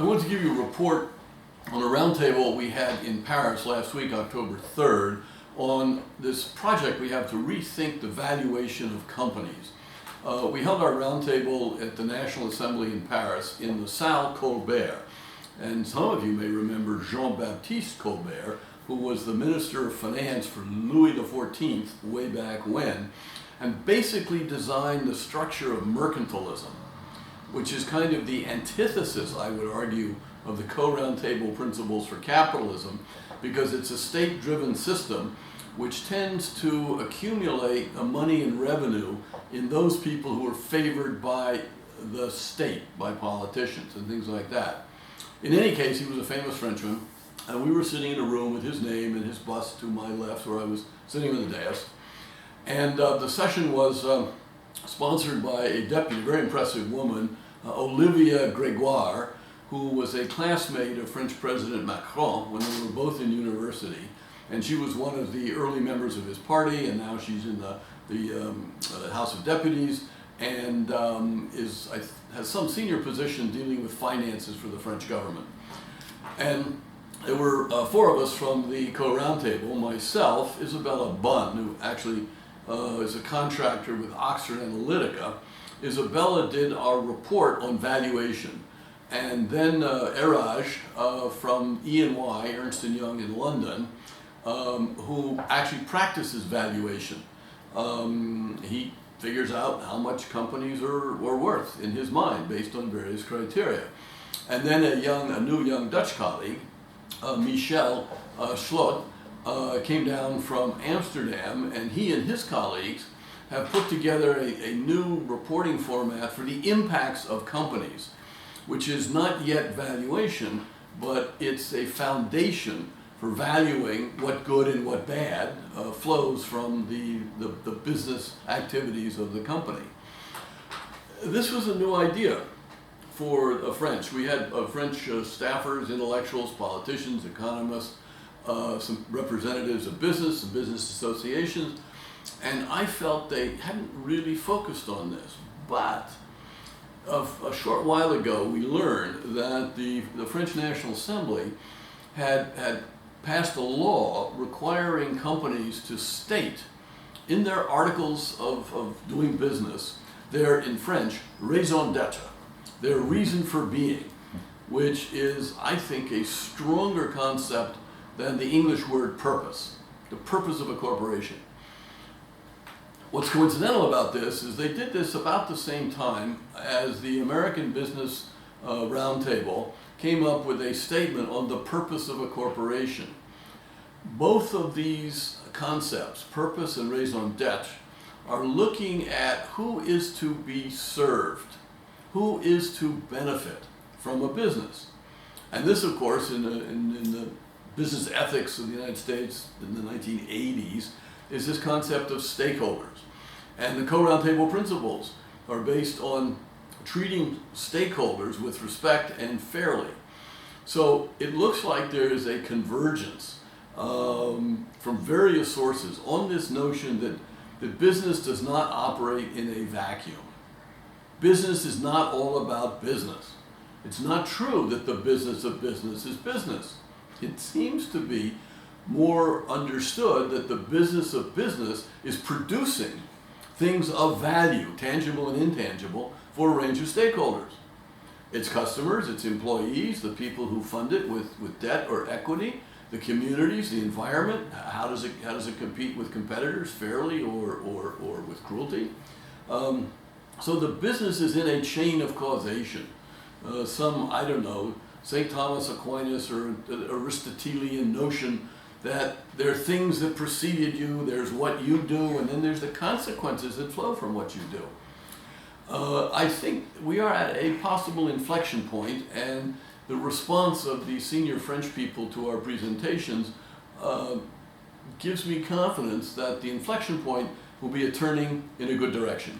I want to give you a report on a roundtable we had in Paris last week, October 3rd, on this project we have to rethink the valuation of companies. We held our roundtable at the National Assembly in Paris in the Salle Colbert. And some of you may remember Jean-Baptiste Colbert, who was the Minister of Finance for Louis XIV way back when, and basically designed the structure of mercantilism, which is kind of the antithesis, I would argue, of the co-roundtable principles for capitalism, because it's a state-driven system which tends to accumulate money and revenue in those people who are favored by the state, by politicians and things like that. In any case, he was a famous Frenchman, and we were sitting in a room with his name and his bust to my left, where I was sitting on the dais. And the session was sponsored by a deputy, a very impressive woman, Olivia Grégoire, who was a classmate of French President Macron when they were both in university. And she was one of the early members of his party, and now she's in the House of Deputies, and has some senior position dealing with finances for the French government. And there were four of us from the co-roundtable: myself, Isabella Bunn, who actually is a contractor with Oxford Analytica. Isabella did our report on valuation. And then Eraj from E&Y, Ernst & Young in London, who actually practices valuation. He figures out how much companies are worth in his mind based on various criteria. And then a new young Dutch colleague, Michel Schlot, came down from Amsterdam, and he and his colleagues have put together a new reporting format for the impacts of companies, which is not yet valuation, but it's a foundation for valuing what good and what bad flows from the business activities of the company. This was a new idea for the French. We had French staffers, intellectuals, politicians, economists, some representatives of business and business associations, and I felt they hadn't really focused on this. But a short while ago, we learned that the French National Assembly had passed a law requiring companies to state in their articles of doing business their, in French, raison d'etre, their reason for being, which is, I think, a stronger concept than the English word purpose, the purpose of a corporation. What's coincidental about this is they did this about the same time as the American Business Roundtable came up with a statement on the purpose of a corporation. Both of these concepts, purpose and raison d'etre, are looking at who is to be served, who is to benefit from a business. And this, of course, in the business ethics of the United States in the 1980s, is this concept of stakeholders. And the co-roundtable principles are based on treating stakeholders with respect and fairly. So it looks like there is a convergence from various sources on this notion that business does not operate in a vacuum. Business is not all about business. It's not true that the business of business is business. It seems to be more understood that the business of business is producing things of value, tangible and intangible, for a range of stakeholders. Its customers, its employees, the people who fund it with debt or equity, the communities, the environment. How does it compete with competitors fairly or with cruelty? So the business is in a chain of causation. I don't know, St. Thomas Aquinas or Aristotelian notion that there are things that preceded you, there's what you do, and then there's the consequences that flow from what you do. I think we are at a possible inflection point, and the response of the senior French people to our presentations gives me confidence that the inflection point will be a turning in a good direction.